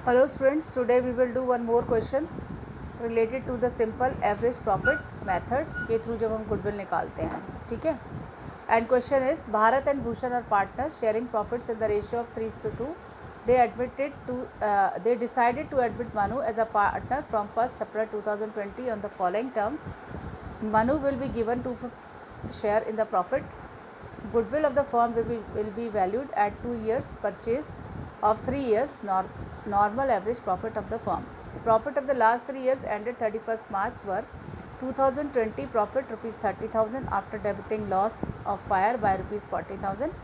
Hello students, today we will do one more question related to the simple average profit method के through जब हम goodwill निकालते हैं, ठीक है. And question is, Bharat and Bhushan are partners sharing profits in the ratio of 3:2. They decided to admit Manu as a partner from 1st April 2020 on the following terms. Manu will be given 2/5 share in the profit. Goodwill of the firm will be valued at 2 years purchase of 3 years normal average profit of the firm. Profit of the last 3 years ended 31st March were 2020 profit rupees 30,000 after debiting loss of fire by rupees 40,000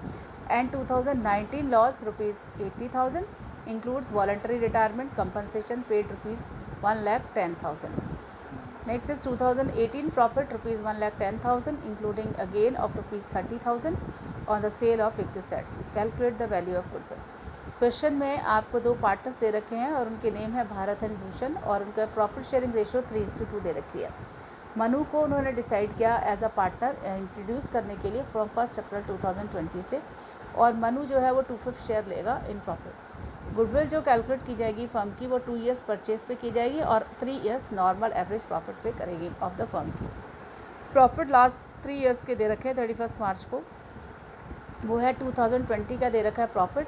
and 2019 loss rupees 80,000 includes voluntary retirement compensation paid rupees 1,10,000. Next is 2018 profit rupees 1,10,000 including a gain of rupees 30,000 on the sale of fixed assets. Calculate the value of goodwill. Question में आपको दो partners दे रखे हैं और उनके name है Bharat and Bhushan और उनका प्रॉफिट शेयरिंग रेशियो 3:2 दे रखी है. मनु को उन्होंने डिसाइड किया एज अ पार्टनर इंट्रोड्यूस करने के लिए फ्रॉम 1 अप्रैल 2020 से, और मनु जो है वो 2/5 शेयर लेगा इन प्रॉफिट्स. गुडविल जो कैलकुलेट की जाएगी फर्म की वो 2 ईयर्स परचेज पे की जाएगी और 3 ईयर्स नॉर्मल एवरेज प्रॉफिट पे करेगी ऑफ द फर्म की. प्रॉफिट लास्ट 3 ईयर्स के दे रखे हैं 31 मार्च को, वो है 2020 का दे रखा है प्रॉफिट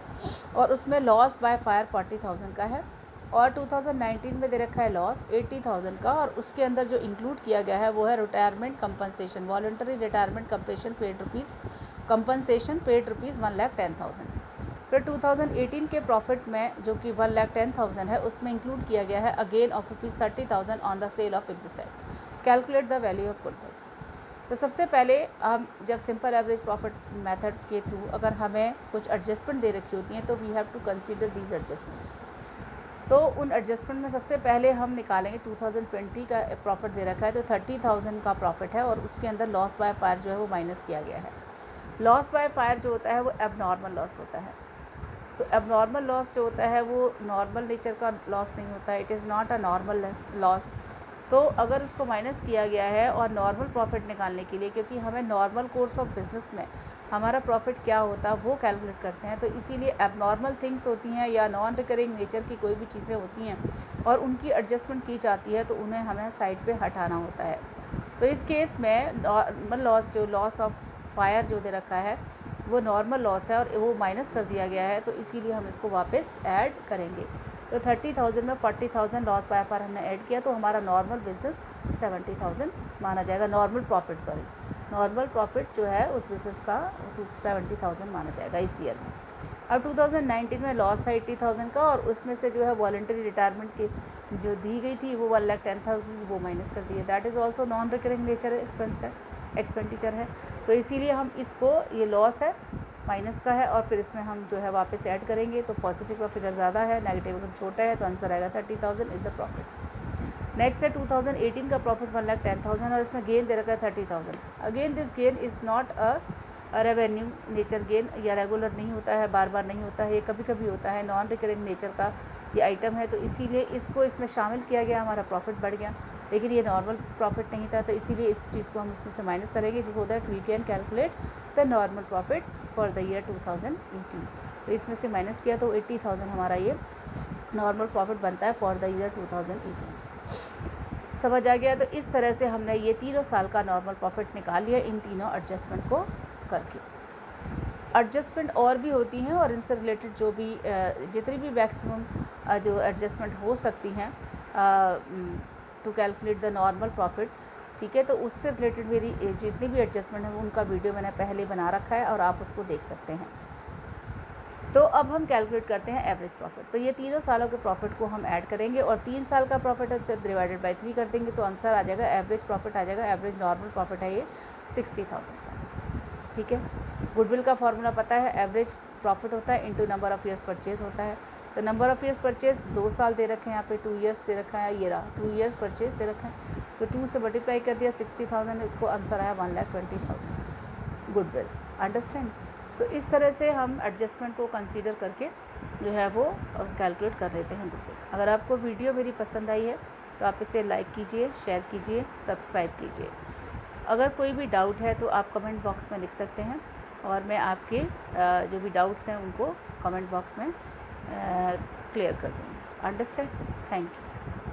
और उसमें लॉस बाय फायर 40,000 का है, और 2019 में दे रखा है लॉस 80,000 का, और उसके अंदर जो इंक्लूड किया गया है वो है retirement compensation, voluntary retirement compensation paid rupees 1,10,000. फिर 2018 के प्रॉफिट में जो कि 1,10,000 है उसमें इंक्लूड किया गया है gain of rupees 30,000 on the sale of fixed asset. Calculate the value of goodwill. तो सबसे पहले हम जब सिंपल एवरेज प्रॉफिट मेथड के थ्रू अगर हमें कुछ एडजस्टमेंट दे रखी होती हैं तो we have to consider these adjustments. तो उन एडजस्टमेंट में सबसे पहले हम निकालेंगे 2020 का प्रॉफिट दे रखा है तो 30,000 का प्रॉफिट है और उसके अंदर लॉस बाय फायर जो है वो माइनस किया गया है. लॉस बाय फायर जो होता है वो एबनॉर्मल लॉस होता है. तो एबनॉर्मल लॉस जो होता है वो नॉर्मल नेचर का लॉस नहीं होता है, it is not a normal loss. तो अगर उसको माइनस किया गया है और नॉर्मल प्रॉफिट निकालने के लिए, क्योंकि हमें नॉर्मल कोर्स ऑफ बिजनेस में हमारा प्रॉफिट क्या होता है वो कैलकुलेट करते हैं, तो इसीलिए एबनॉर्मल थिंग्स होती हैं या नॉन रिकरिंग नेचर की कोई भी चीज़ें होती हैं और उनकी एडजस्टमेंट की जाती है तो उन्हें हमें साइड पे हटाना होता है. तो इस केस में नॉर्मल लॉस जो लॉस ऑफ फायर जो दे रखा है वो नॉर्मल लॉस है और वो माइनस कर दिया गया है, तो इसीलिए हम इसको वापस ऐड करेंगे. तो 30,000 में 40,000 लॉस बाय फायर हमने ऐड किया तो हमारा नॉर्मल बिजनेस 70,000 माना जाएगा. नॉर्मल प्रॉफिट जो है उस बिज़नेस का 70,000 माना जाएगा इस ईयर में. अब 2019 में लॉस था 80,000 का और उसमें से जो है वॉलंटरी रिटायरमेंट की जो दी गई थी वो 1,10,000 वो माइनस कर दी है. That is also non recurring nature expenditure है. तो इसीलिए हम इसको, ये लॉस है माइनस का है और फिर इसमें हम जो है वापस ऐड करेंगे तो पॉजिटिव का फिगर ज़्यादा है, नेगेटिव का छोटा है, तो आंसर आएगा 30,000 इज़ द प्रॉफिट. नेक्स्ट है 2018 का प्रॉफिट 1,10,000 और इसमें गेन दे रखा है 30,000. Again this gain is not a revenue nature gain, या रेगुलर नहीं होता है, बार बार नहीं होता है, ये कभी कभी होता है, नॉन रिकरिंग नेचर का ये आइटम है, तो इसीलिए इसको इसमें शामिल किया गया, हमारा प्रॉफिट बढ़ गया, लेकिन ये नॉर्मल प्रॉफिट नहीं था, तो इसीलिए इस चीज़ को हम इसमें से माइनस करेंगे so that we can calculate the normal profit for the year 2018. तो इसमें से माइनस किया तो 80,000 हमारा ये नॉर्मल प्रॉफिट बनता है फॉर द ईयर 2018. समझ आ गया. तो इस तरह से हमने ये तीनों साल का नॉर्मल प्रॉफिट निकाल लिया इन तीनों एडजस्टमेंट को करके. एडजस्टमेंट और भी होती हैं और इनसे रिलेटेड जो भी जितनी भी मैक्सिमम जो एडजस्टमेंट हो सकती हैं to calculate the normal profit, ठीक है, तो उससे रिलेटेड मेरी जितनी भी एडजस्टमेंट है उनका वीडियो मैंने पहले बना रखा है और आप उसको देख सकते हैं. तो अब हम कैलकुलेट करते हैं एवरेज प्रॉफिट. तो ये तीनों सालों के प्रॉफिट को हम ऐड करेंगे और 3 साल का प्रॉफिट है उससे डिवाइडेड बाई 3 कर देंगे तो आंसर आ जाएगा, एवरेज प्रॉफिट आ जाएगा. एवरेज नॉर्मल प्रॉफिट है ये 60,000 का, ठीक है. गुडविल का फॉर्मूला पता है, एवरेज प्रॉफिट होता है into number of years purchase होता है. तो नंबर ऑफ़ ईयर्स परचेज 2 साल दे रखे हैं, यहाँ पे 2 ईयर्स दे रखा है, ये रहा 2 ईयर्स परचेज दे रखा है, तो 2 से मल्टीप्लाई कर दिया 60,000 को, आंसर आया 1,20,000 गुडविल. अंडरस्टैंड. तो इस तरह से हम एडजस्टमेंट को कंसीडर करके जो है वो कैलकुलेट कर लेते हैं गुडविल. अगर आपको वीडियो मेरी पसंद आई है तो आप इसे लाइक कीजिए, शेयर कीजिए, सब्सक्राइब कीजिए. अगर कोई भी डाउट है तो आप कमेंट बॉक्स में लिख सकते हैं और मैं आपके जो भी डाउट्स हैं उनको कमेंट बॉक्स में क्लियर कर दूँगी. अंडरस्टैंड? Thank you.